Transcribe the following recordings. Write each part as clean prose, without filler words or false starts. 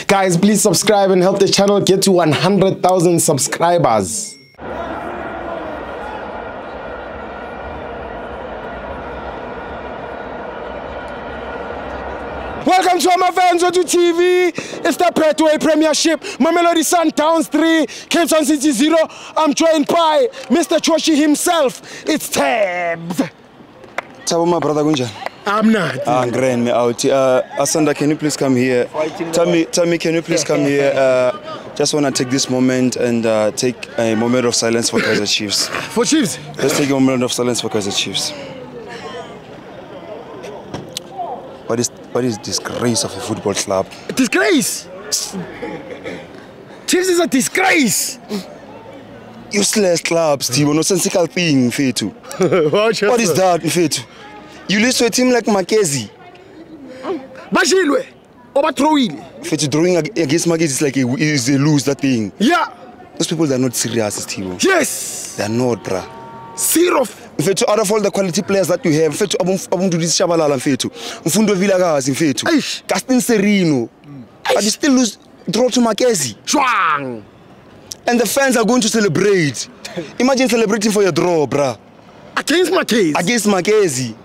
Guys, please subscribe and help the channel get to 100,000 subscribers. Welcome to my fans on TV. It's the Betway Premiership. Mamelodi Sundowns 3, Cape Town City 0. I'm joined by Mr. Choshi himself. It's Tabs. Tabo, my brother Gunja. I'm not. Grand me out. Asanda, can you please come here? Tell me, can you please come here? Just want to take this moment and take a moment of silence for Kaizer Chiefs. For Chiefs? Let's take a moment of silence for Kaizer Chiefs. What is disgrace of a football club? Disgrace? Chiefs is a disgrace. Useless clubs, Steve. No sensical thing, Fetu. What is that, Fetu? You lose to a team like Makezi. Bashilwe. Overthrowing. Fetu drawing against Makezi is like a lose that thing. Yeah. Those people are not serious, Steve. Yes. They are not, bruh. Zero. Mfethu, out of all the quality players that you have, mfethu abuntu dishabalala mfethu. Mfundo Vilakazi mfethu. Gaston Serino. But you still lose draw to Makezi. Shwang. And the fans are going to celebrate. Imagine celebrating for your draw, bruh. Against Makezi. Against Makezi.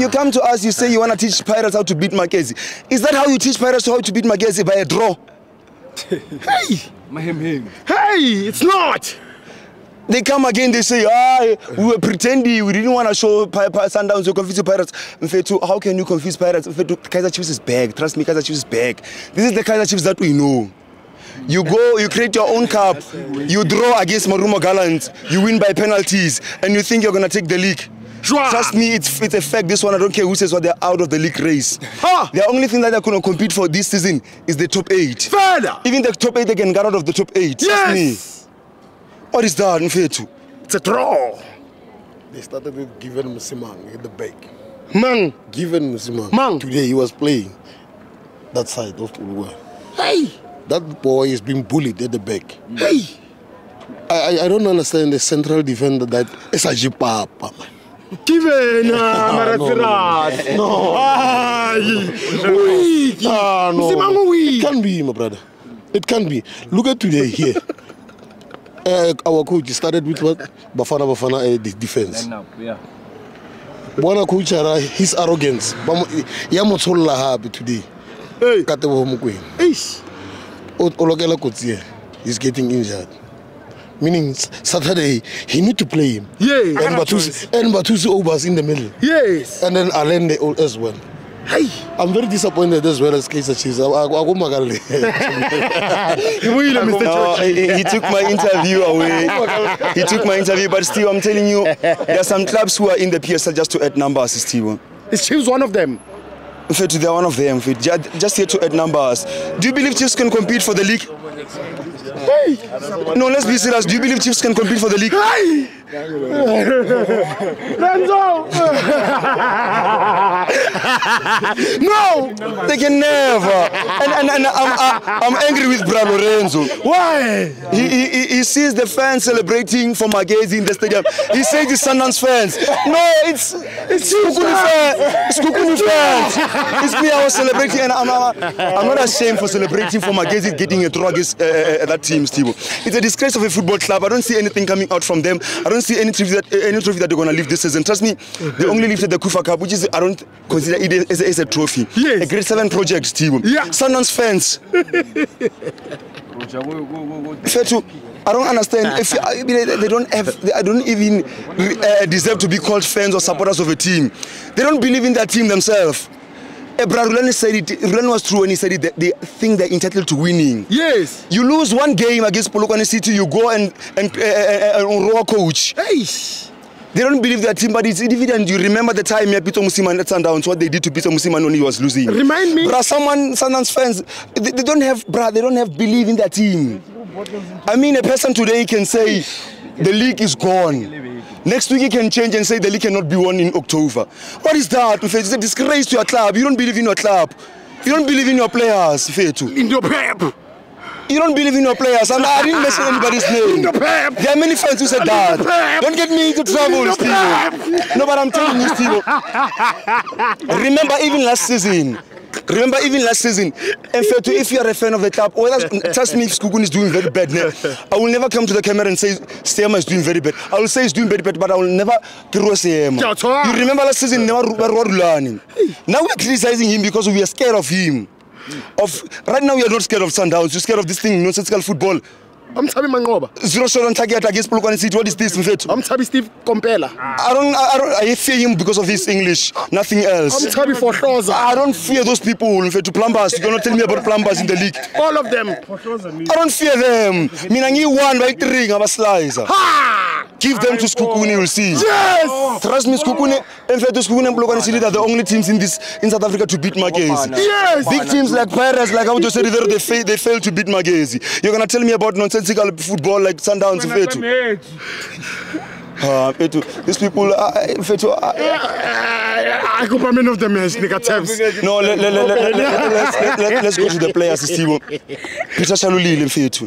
You come to us, you say you want to teach Pirates how to beat Makezi. Is that how you teach Pirates how to beat Makezi? By a draw? Hey! Hey, it's not! They come again, they say, we were pretending, we didn't want to show Sundowns, you confuse Pirates. Mfethu, how can you confuse Pirates? Mfethu, Kaizer Chiefs is back. Trust me, Kaizer Chiefs is back. This is the Kaizer Chiefs that we know. You go, you create your own cup, you draw against Marumo Gallants, you win by penalties, and you think you're going to take the league. Trust me, it's a fact. This one, I don't care who says what, they're out of the league race. The only thing that they're going to compete for this season is the top 8. Further. Even the top 8, they can get out of the top 8. Yes. Trust me. What is that, Mfethu? It's a draw. They started with Given Musimang at the back. Man. Given Musimang. Man. Today he was playing that side of Uruguay. Hey. That boy is being bullied at the back. Hey. I don't understand the central defender that is a Jipapa, man. Given No. It can't be, my brother. It can't be. Look at today here. Our coach started with what? Bafana the defense. Bwana coach his arrogance. Yamotsola happy today. Hey. Katebo Mukwe. Olokela Kotie is getting injured. Meaning Saturday he need to play him. Yeah. And Batusi Obas in the middle. Yes. And then Alende as well. Hey. I'm very disappointed as well as Kaizer Chiefs. He took my interview away. He took my interview, but Steve, I'm telling you, there are some clubs who are in the PSL just to add numbers, Steve. Is Chiefs one of them? In fact, they're one of them. Just here to add numbers. Do you believe Chiefs can compete for the league? Hey. No, let's be serious. Do you believe Chiefs can compete for the league? Hey. Renzo! No! They can never. And I'm angry with Bra Lorenzo. Why? He sees the fans celebrating for Makezi in the stadium. He says the Sundowns fans. No, it's Kukuni fans. It's Kukuni fans. It's me. I was celebrating, and I'm not ashamed for celebrating for Makezi getting a draw against that team, Steve. It's a disgrace of a football club. I don't see anything coming out from them. I don't see any trophy that they're going to lift this season. Trust me, they only lifted the Kufa Cup, which is, I don't consider it as a trophy. Yes. A grade 7 project, Steve. Yeah. Sundowns fans. Fetu, I don't understand. If they don't even deserve to be called fans or supporters of a team. They don't believe in their team themselves. Rulen said it. Rulen was true when he said it. They think they're entitled to winning. Yes. You lose one game against Polokwane City, you go and roar coach. Hey. They don't believe their team, but it's evident. You remember the time Peter Musiman at Sundowns, what they did to Peter Musiman when he was losing. Remind me. Bruh, Sundowns fans, they don't have belief in their team. I mean, a person today can say the league is gone. Next week he can change and say the league cannot be won in October. What is that? It's a disgrace to your club. You don't believe in your club. You don't believe in your players, Fetu. In your pep. You don't believe in your players, and I didn't mention anybody's name. There are many fans who said that. Don't get me into trouble, Steve. No, but I'm telling you, Steve. Remember, even last season, Remember, even last season, if you are a fan of the club, trust me, if Sekhukhune is doing very bad, I will never come to the camera and say Stema is doing very bad. I will say he's doing very bad, but I will never grow Stema. You remember last season, now we're criticizing him because we are scared of him. Right now, we are not scared of Sundowns. We're scared of this thing, nonsensical football. I'm Tabi Mangoba. 0-0 target against Polokwane City. What is this, Mfethu? I'm Tabi Steve Kompela. I fear him because of his English, nothing else. I'm Tabi for Hloza. I don't fear those people, Mfethu. Plumbers. You cannot tell me about plumbers in the league. All of them. I don't fear them. Mina ngi one by 3 ngaba slicer. Give them to Sekhukhune, you'll see. Yes! Trust me, Sekhukhune, Mfethu, Sekhukhune and Polokwane City are the only teams in South Africa to beat Magesi. Yes! Big teams like Pirates, like Abu Jose River, they fail to beat Magesi. You're gonna tell me about nonsensical football like Sundowns, Mfethu. These people, Mfethu. I could man of the match, nigga Tabs. No, let's go to the players, Steve. Peter Shalulile, Mfethu.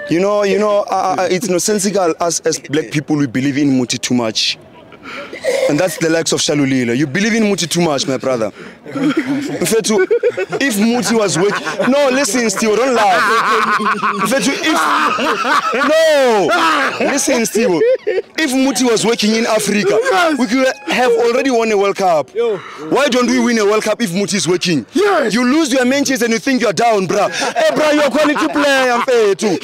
You know, it's nonsensical. Us as black people, we believe in Muti too much. And that's the likes of Shalulile. You believe in Muti too much, my brother. Mfethu, if Muti was working... No, listen, Steve, don't laugh. Mfethu, No! Listen, Steve. If Muti was working in Africa, we could have already won a World Cup. Why don't we win a World Cup if Muti is working? Yes. You lose your matches and you think you're down, bruh. Hey, bruh, you're a quality player, Mfethu.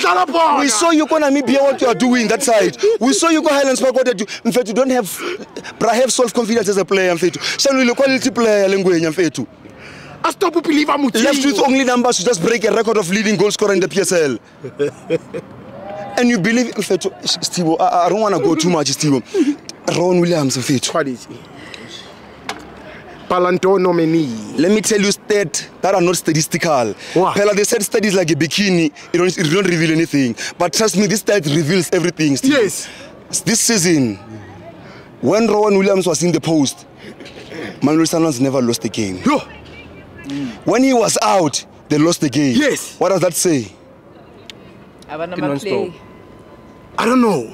We saw you go Namibia, what you are doing that side. We saw you go Highlands Park, what you do. Mfethu, don't have... Bruh, have self-confidence as a player, Mfethu. Shalulile, quality player, Lengwenya, Mfethu. I stop to believe I'm left with only numbers to just break a record of leading goal scorer in the PSL. And you believe, Mfethu, Steve, I don't want to go too much, Steve. Ron Williams, Mfethu. Quality. Palanto nominee. Let me tell you stats that are not statistical. Wow. Pella, they said studies like a bikini, it don't reveal anything. But trust me, this stat reveals everything, Steve. Yes. This season, when Rowan Williams was in the post, Mamelodi Sundowns never lost a game. Yo. When he was out, they lost the game. Yes. What does that say? I don't know.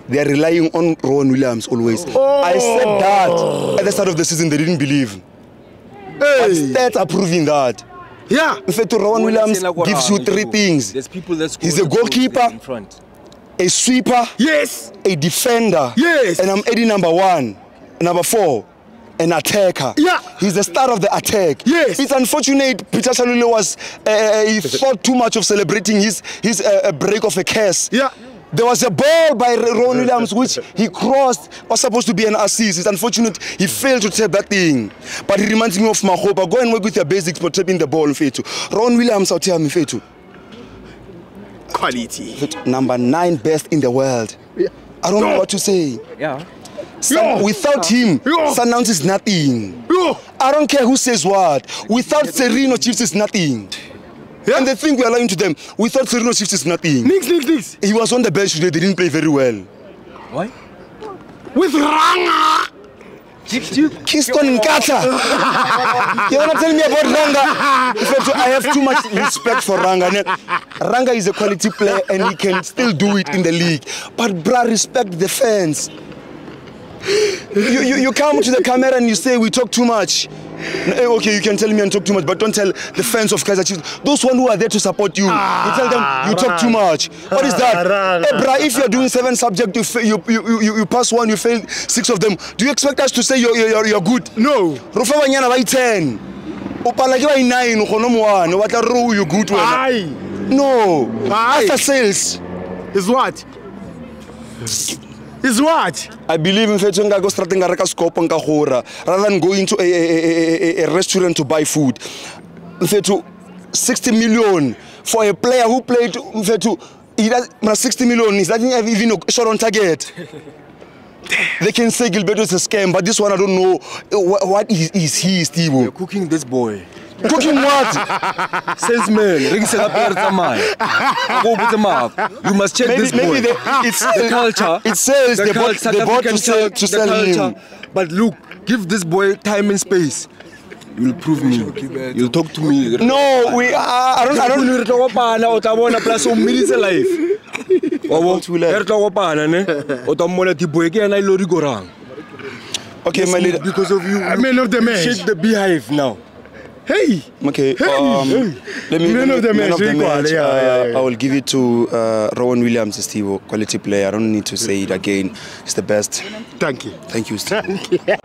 They are relying on Rowan Williams always. Oh. I said that at the start of the season, they didn't believe. Hey. But stats are proving that. Yeah. In fact, Rowan Williams gives you 3 things. He's a goalkeeper, a sweeper, yes, a defender, yes, and I'm adding number 1, number 4, an attacker. Yeah. He's the star of the attack. Yes. It's unfortunate Peter Shalulile was he thought too much of celebrating his break of a curse. Yeah. There was a ball by Rowan Williams which he crossed, was supposed to be an assist. It's unfortunate he failed to tap that thing. But he reminds me of Mahoba. Go and work with your basics for tapping the ball, Mfethu. Rowan Williams out here, Mfethu. Quality. Number 9 best in the world. Yeah. I don't know what to say. Yeah. Without him, Sundowns is nothing. I don't care who says what. Without Sereno, Chiefs is nothing. Yeah. And the thing we are lying to them, without Sereno, Chiefs is nothing. Nix. He was on the bench today, they didn't play very well. Why? With Ranga! Kingston Nkatha. You wanna tell me about Ranga? In fact, I have too much respect for Ranga. Ranga is a quality player and he can still do it in the league. But bruh, respect the fans. You come to the camera and you say we talk too much. Okay, you can tell me and talk too much, but don't tell the fans of Kaizer Chiefs, those one who are there to support you. You tell them you talk too much. What is that? Hey, bruh, if you're doing 7 subjects, you pass 1, you fail 6 of them. Do you expect us to say you're good? No. Rufa banyana by 10. Opalaki by 9. Ukonomo 1. What are you good with? No. After sales is what? Is what? I believe in Fethu go starting a reka scope nka gora rather than going to a restaurant to buy food. Fethu 60 million for a player who played Fethu, he does 60 million is that even a shot on target. They can say Gilberto is a scam, but this one I don't know what is he, Steve. You're cooking this boy. Cooking what? Salesman, you must check this boy. Maybe it's the culture. It says they bought to sell him. But look, give this boy time and space. You'll prove me. You'll talk to me. No, I don't. Okay, my leader. Because of you, man of the match. Shake the beehive now. Hey. Okay. Let me. Man of the match. I will give it to Rowan Williams, Steve, quality player. I don't need to say it again. He's the best. Thank you. Thank you, Steve.